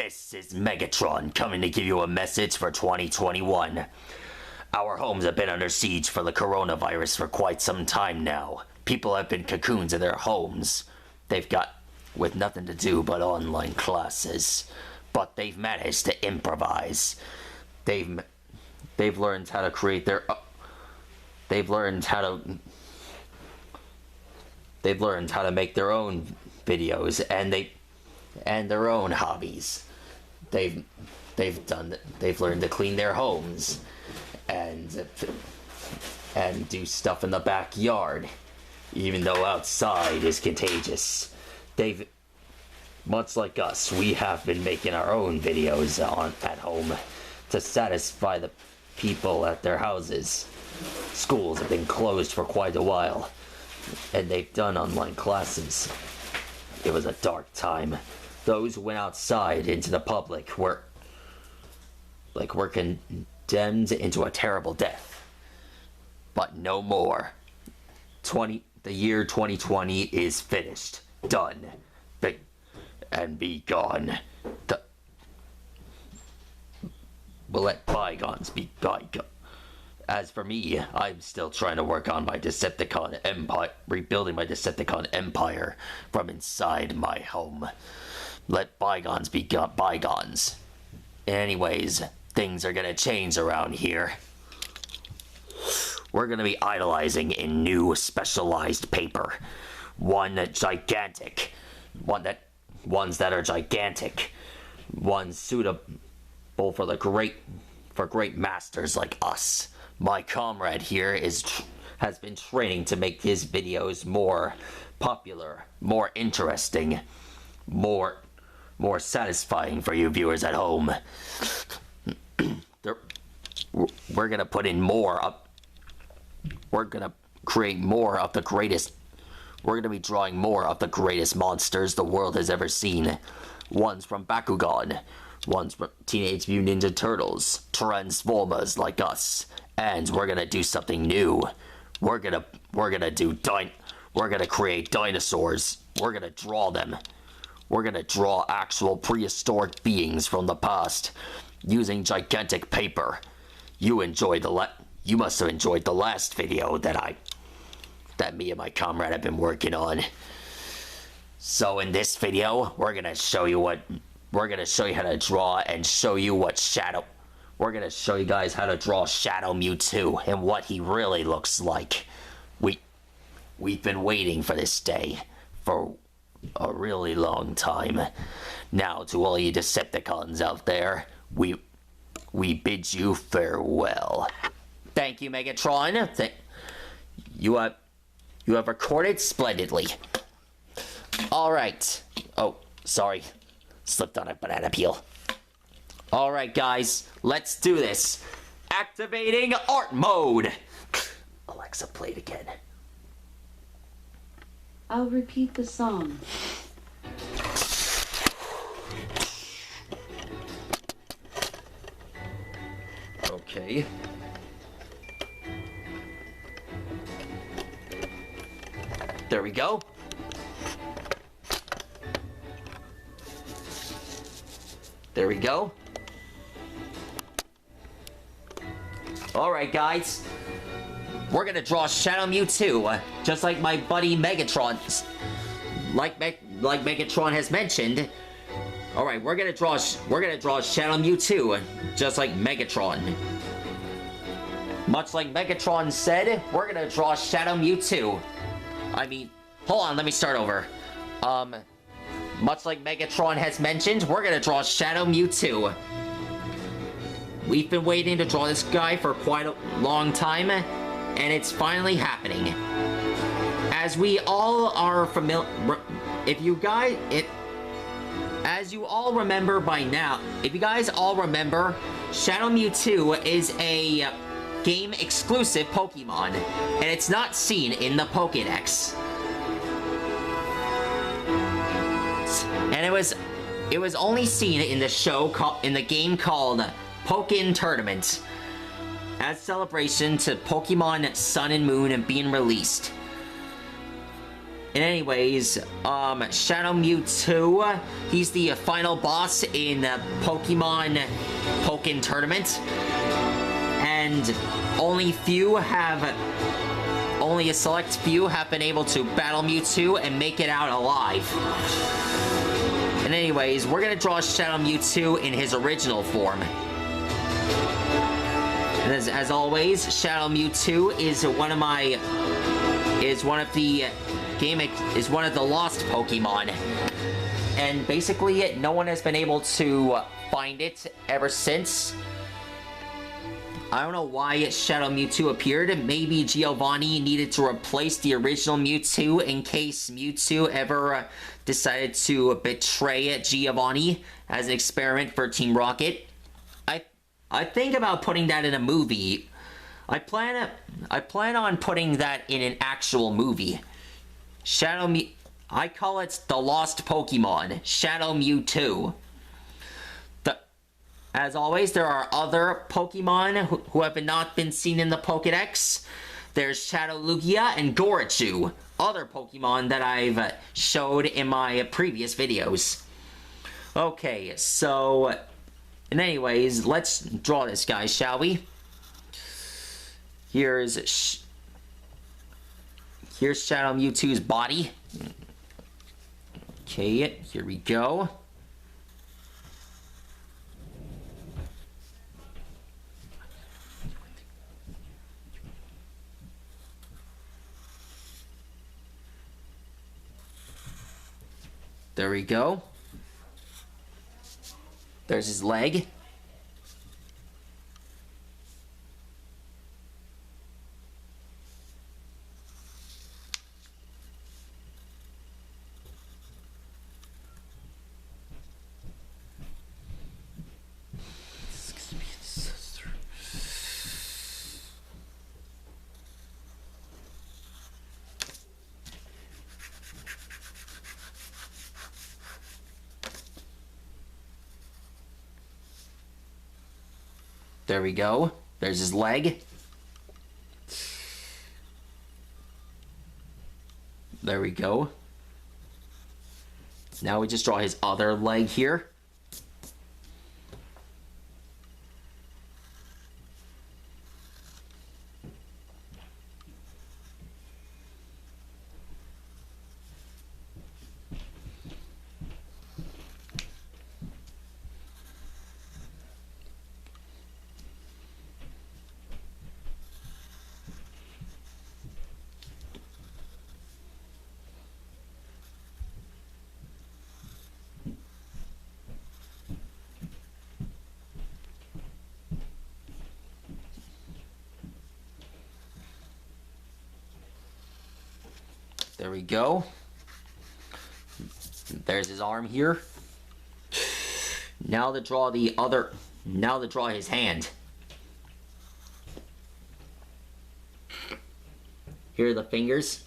This is Megatron coming to give you a message for 2021. Our homes have been under siege for the coronavirus for quite some time now. People have been cocoons in their homes. They've got with nothing to do but online classes. But they've managed to improvise. They've learned how to create their they've learned how to make their own videos and their own hobbies. They've learned to clean their homes and do stuff in the backyard, even though outside is contagious. Much like us, we have been making our own videos at home to satisfy the people at their houses. Schools have been closed for quite a while, and they've done online classes. It was a dark time. Those who went outside into the public were condemned into a terrible death. But no more. The year 2020 is finished. Done. And be gone. We'll let bygones be bygones. As for me, I'm still trying to work on my Decepticon empire, rebuilding my Decepticon empire from inside my home. Let bygones be bygones. Anyways, things are gonna change around here. We're gonna be idolizing in new specialized paper. Ones that are gigantic. Ones suitable for great masters like us. My comrade here has been training to make his videos more popular, more interesting, more satisfying for you viewers at home. We're gonna put in more up. We're gonna create more of the greatest. We're gonna be drawing more of the greatest monsters the world has ever seen. Ones from Bakugan, ones from Teenage Mutant Ninja Turtles, Transformers like us. And we're gonna do something new. We're gonna create dinosaurs. We're gonna draw them. We're gonna draw actual prehistoric beings from the past using gigantic paper. You must have enjoyed the last video that me and my comrade have been working on. So in this video, we're gonna show you how to draw and show you what shadow. We're gonna show you guys how to draw Shadow MEWTWO and what he really looks like. We've been waiting for this day for a really long time. Now, to all you Decepticons out there, we bid you farewell. Thank you, Megatron. You have recorded splendidly. All right. Oh, sorry, slipped on a banana peel. All right, guys, let's do this. Activating art mode. Alexa, play it again. I'll repeat the song. Okay. There we go. There we go. Alright, guys. We're gonna draw Shadow MEWTWO, just like my buddy Megatron. Like Megatron has mentioned. Alright, we're gonna draw Shadow MEWTWO, just like Megatron. Much like Megatron said, we're gonna draw Shadow MEWTWO. I mean, hold on, let me start over. Much like Megatron has mentioned, we're gonna draw Shadow MEWTWO. We've been waiting to draw this guy for quite a long time, and it's finally happening. As we all are familiar, as you all remember by now, if you guys all remember, Shadow MEWTWO is a game-exclusive Pokemon, and it's not seen in the pokedex. And it was only seen in the game called Pokken Tournament, as celebration to Pokemon Sun and Moon and being released. And anyways, Shadow Mewtwo, he's the final boss in Pokemon Pokken Tournament. And only a select few have been able to battle Mewtwo and make it out alive. And anyways, we're gonna draw Shadow Mewtwo in his original form. And as always, Shadow Mewtwo is one of the lost Pokemon. And basically, no one has been able to find it ever since. I don't know why Shadow Mewtwo appeared. Maybe Giovanni needed to replace the original Mewtwo in case Mewtwo ever decided to betray Giovanni as an experiment for Team Rocket. I think about putting that in a movie. I plan on putting that in an actual movie. I call it The Lost Pokemon, Shadow Mewtwo. As always, there are other Pokemon who have not been seen in the Pokedex. There's Shadow Lugia and Gorachu, other Pokemon that I've showed in my previous videos. Okay, so... And anyways, let's draw this guy, shall we? Here's Shadow Mewtwo's body. Okay, here we go. There we go. There's his leg. There we go. There's his leg. There we go. Now we just draw his other leg here. There we go. There's his arm here. Now to draw his hand. Here are the fingers.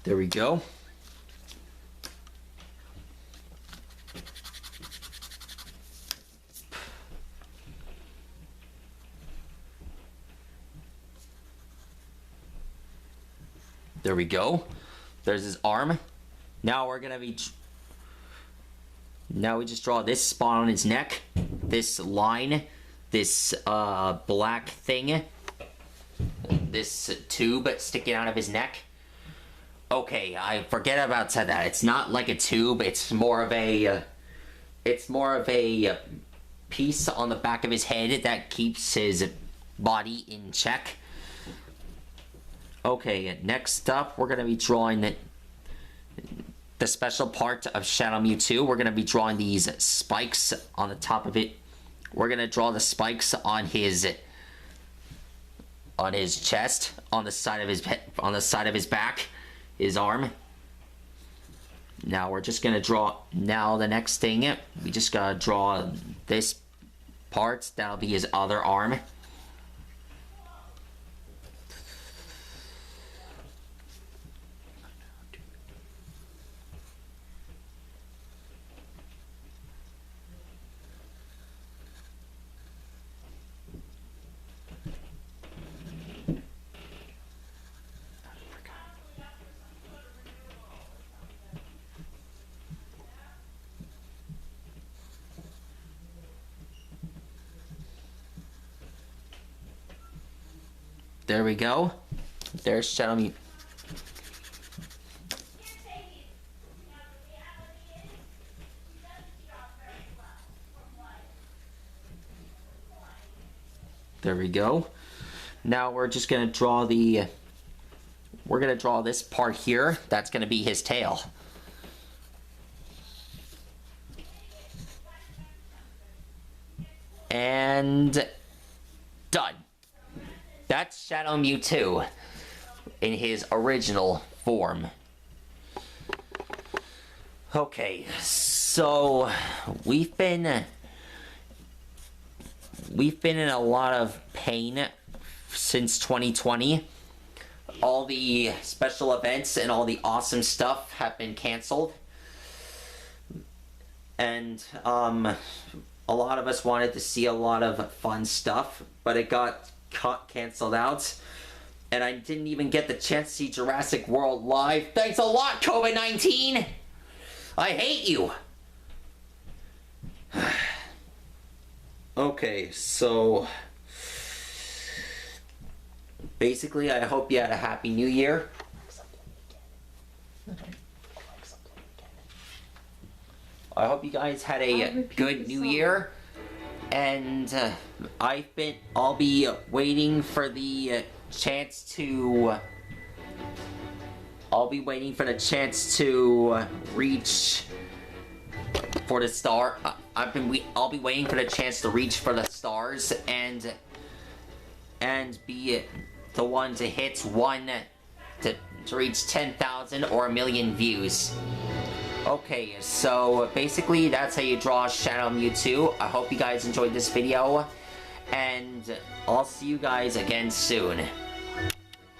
There we go. There we go. There's his arm. Now we're gonna be... Now we just draw this spot on his neck. This line. This black thing. This tube sticking out of his neck. Okay, I forget about that. It's not like a tube. It's more of a piece on the back of his head that keeps his body in check. Okay, next up, we're gonna be drawing the special part of Shadow Mewtwo. We're gonna be drawing these spikes on the top of it, we're gonna draw the spikes on his chest, on the side of his back, his arm. Now we're just gonna draw. Now the next thing, we just gotta draw this part. That'll be his other arm. There we go. There's Shadow Mew. There we go. Now we're just gonna draw the... We're gonna draw this part here. That's gonna be his tail. And... done. That's Shadow MEWTWO in his original form. Okay, so we've been in a lot of pain since 2020. All the special events and all the awesome stuff have been canceled. And a lot of us wanted to see a lot of fun stuff, but it got canceled out, and I didn't even get the chance to see Jurassic World live. Thanks a lot, COVID-19! I hate you! Okay, so... basically, I hope you had a happy new year. I hope you guys had a good new year. And I'll be waiting for the chance to... I'll be waiting for the chance to reach for the star. I'll be waiting for the chance to reach for the stars and be the one to hit to reach 10,000 or 1 million views. Okay, so basically that's how you draw Shadow MEWTWO. I hope you guys enjoyed this video, and I'll see you guys again soon.